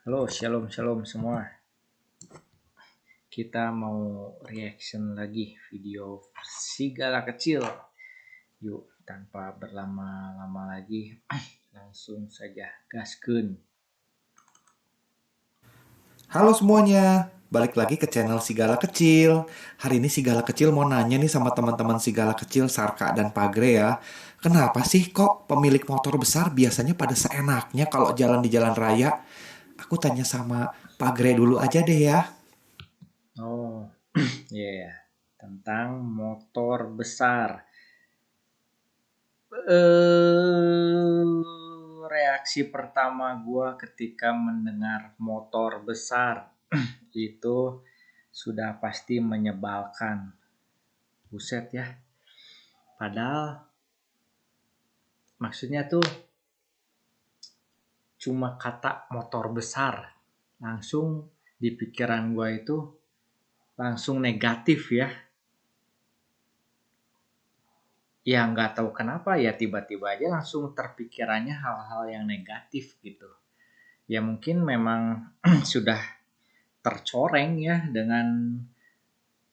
Halo, shalom shalom semua. Kita mau reaction lagi video Sigala Kecil. Yuk, tanpa berlama-lama lagi, langsung saja gaskeun. Halo semuanya, balik lagi ke channel Sigala Kecil. Hari ini Sigala Kecil mau nanya nih sama teman-teman Sigala Kecil, Sarka dan Pagre ya. Kenapa sih kok pemilik motor besar biasanya pada seenaknya kalau jalan di jalan raya? Aku tanya sama Pagre dulu aja deh ya. Oh, iya, tentang motor besar. Reaksi pertama gua ketika mendengar motor besar itu sudah pasti menyebalkan. Buset ya. Padahal maksudnya tuh cuma kata motor besar. Langsung di pikiran gua itu langsung negatif ya. Ya nggak tahu kenapa ya tiba-tiba aja langsung terpikirannya hal-hal yang negatif gitu. Ya mungkin memang sudah tercoreng ya dengan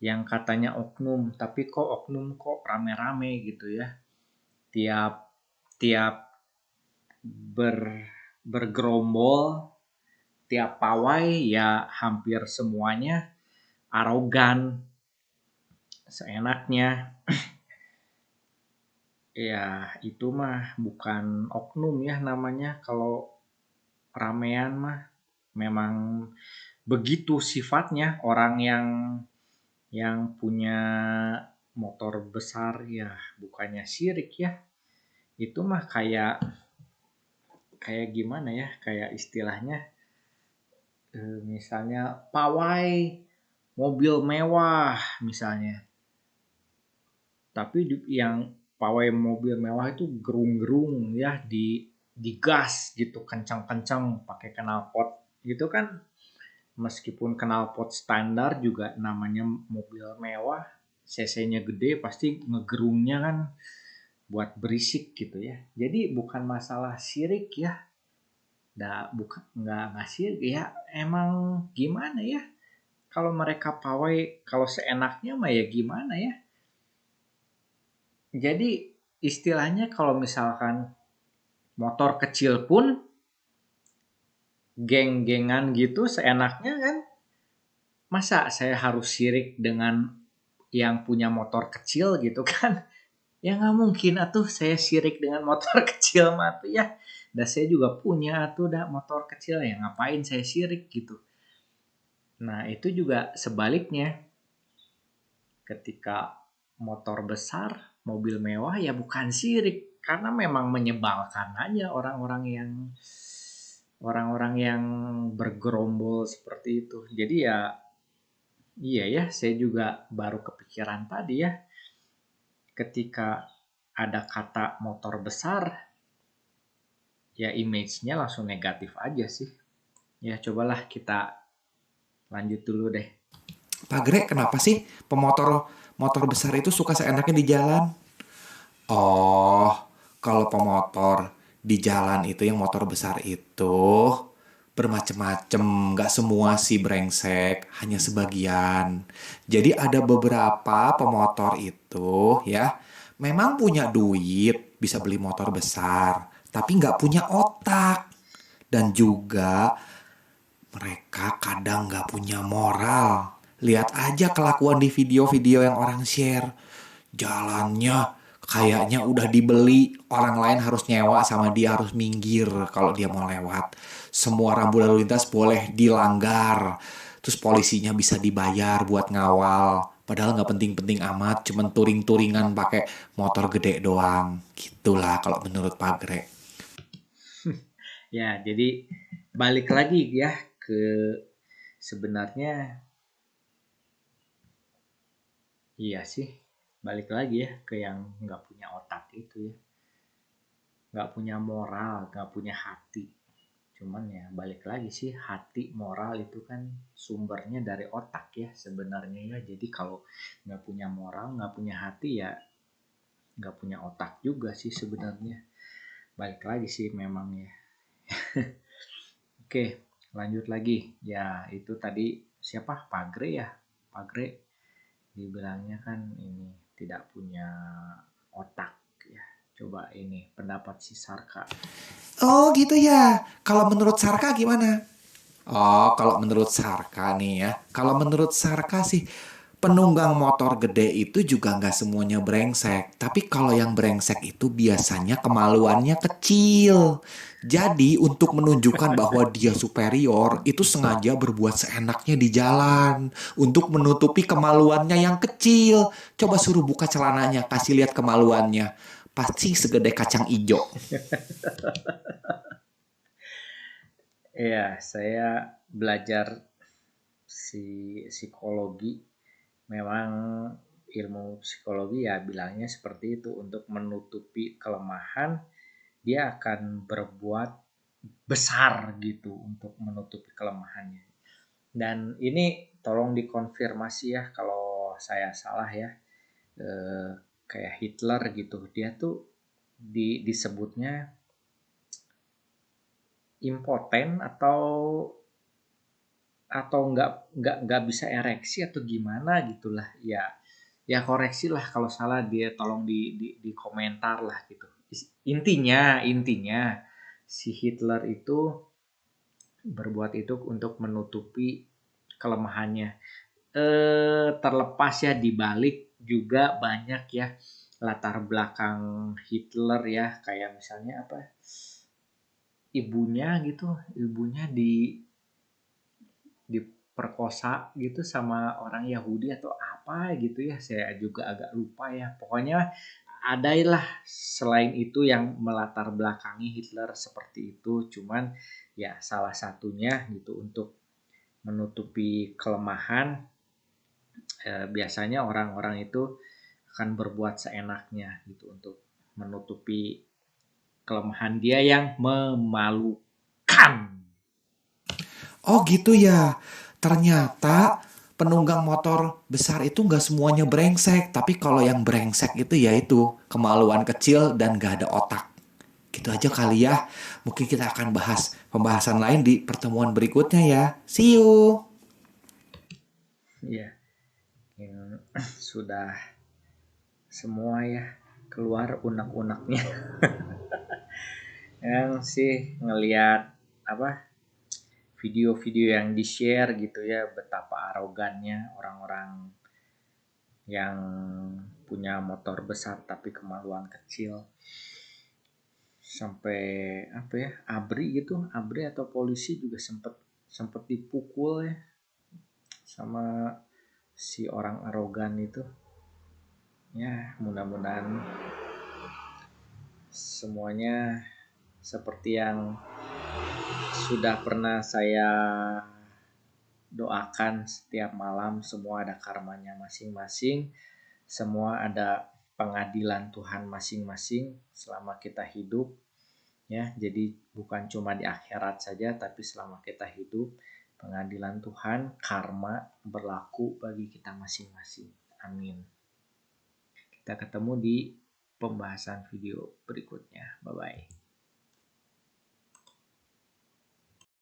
yang katanya oknum, tapi kok oknum kok rame-rame gitu ya. Tiap tiap ber bergerombol, tiap pawai ya hampir semuanya arogan, seenaknya. Ya itu mah bukan oknum ya namanya, kalau ramean mah memang begitu sifatnya orang yang punya motor besar ya, bukannya syirik ya. Itu mah kayak kayak gimana ya? Kayak istilahnya misalnya pawai mobil mewah misalnya. Tapi yang pawai mobil mewah itu gerung-gerung ya, di gas gitu kencang-kencang pakai knalpot gitu kan. Meskipun knalpot standar juga namanya mobil mewah, cc-nya gede pasti ngegerungnya kan buat berisik gitu ya. Jadi bukan masalah sirik ya. Bukan nggak sirik ya. Emang gimana ya? Kalau mereka pawai kalau seenaknya mah ya gimana ya? Jadi istilahnya kalau misalkan motor kecil pun geng-gengan gitu seenaknya kan. Masa saya harus sirik dengan yang punya motor kecil gitu kan? Ya nggak mungkin atuh saya sirik dengan motor kecil mah tuh ya. Dan saya juga punya tuh dah motor kecil, ya ngapain saya sirik gitu. Nah itu juga sebaliknya, ketika motor besar, mobil mewah ya bukan sirik, karena memang menyebalkan aja orang-orang yang bergerombol seperti itu. Jadi ya iya ya, saya juga baru kepikiran tadi ya, ketika ada kata motor besar, ya image-nya langsung negatif aja sih. Ya cobalah kita lanjut dulu deh. Pagre, kenapa sih pemotor motor besar itu suka seenaknya di jalan? Oh, kalau pemotor di jalan itu yang motor besar itu bermacam-macam, nggak semua sih brengsek, hanya sebagian. Jadi ada beberapa pemotor itu ya, memang punya duit, bisa beli motor besar, tapi nggak punya otak. Dan juga mereka kadang nggak punya moral. Lihat aja kelakuan di video-video yang orang share. Jalannya kayaknya udah dibeli, orang lain harus nyewa sama dia harus minggir kalau dia mau lewat. Semua rambu lalu lintas boleh dilanggar. Terus polisinya bisa dibayar buat ngawal. Padahal nggak penting-penting amat, cuman touring-touringan pakai motor gede doang. Gitulah kalau menurut Pagre. Ya jadi balik lagi ya ke sebenarnya, iya sih, balik lagi ya ke yang nggak punya otak itu ya, nggak punya moral, nggak punya hati. Cuman ya balik lagi sih, hati moral itu kan sumbernya dari otak ya sebenarnya ya. Jadi kalau nggak punya moral, nggak punya hati ya nggak punya otak juga sih sebenarnya. Balik lagi sih memang ya. Oke, lanjut lagi. Ya, itu tadi siapa? Pagre ya. Pagre dibilangnya kan ini tidak punya otak ya. Coba ini pendapat si Sarka. Oh gitu ya. Kalau menurut Sarka gimana? Oh, kalau menurut Sarka nih ya. Kalau menurut Sarka sih, penunggang motor gede itu juga nggak semuanya brengsek. Tapi kalau yang brengsek itu biasanya kemaluannya kecil. Jadi untuk menunjukkan bahwa dia superior, itu sengaja berbuat seenaknya di jalan. Untuk menutupi kemaluannya yang kecil. Coba suruh buka celananya, kasih lihat kemaluannya. Pasti segede kacang ijo. Ya, saya belajar psikologi. Memang ilmu psikologi ya bilangnya seperti itu, untuk menutupi kelemahan dia akan berbuat besar gitu untuk menutupi kelemahannya. Dan ini tolong dikonfirmasi ya kalau saya salah ya. Eh, Kayak Hitler gitu, dia tuh disebutnya impoten atau nggak bisa ereksi atau gimana gitulah ya. Ya koreksi lah kalau salah, dia tolong di komentar lah gitu. Intinya si Hitler itu berbuat itu untuk menutupi kelemahannya. Terlepas ya, dibalik juga banyak ya latar belakang Hitler ya, kayak misalnya apa, ibunya gitu, ibunya diperkosa gitu sama orang Yahudi atau apa gitu ya, saya juga agak lupa ya, pokoknya adailah selain itu yang melatar belakangi Hitler seperti itu. Cuman ya salah satunya gitu untuk menutupi kelemahan, biasanya orang-orang itu akan berbuat seenaknya gitu untuk menutupi kelemahan dia yang memalukan. Oh gitu ya. Ternyata penunggang motor besar itu nggak semuanya brengsek. Tapi kalau yang brengsek itu ya itu kemaluan kecil dan gak ada otak. Gitu aja kali ya. Mungkin kita akan bahas pembahasan lain di pertemuan berikutnya ya. See you. Ya, yang sudah semua ya keluar unek-uneknya. Yang sih ngelihat apa, video-video yang di-share gitu ya, betapa arogannya orang-orang yang punya motor besar tapi kemaluan kecil. Sampai apa ya, ABRI gitu, ABRI atau polisi juga sempet sempet dipukul ya sama si orang arogan itu. Ya, mudah-mudahan semuanya seperti yang sudah pernah saya doakan setiap malam, semua ada karmanya masing-masing, semua ada pengadilan Tuhan masing-masing selama kita hidup ya. Jadi bukan cuma di akhirat saja, tapi selama kita hidup pengadilan Tuhan, karma berlaku bagi kita masing-masing. Amin. Kita ketemu di pembahasan video berikutnya. Bye bye.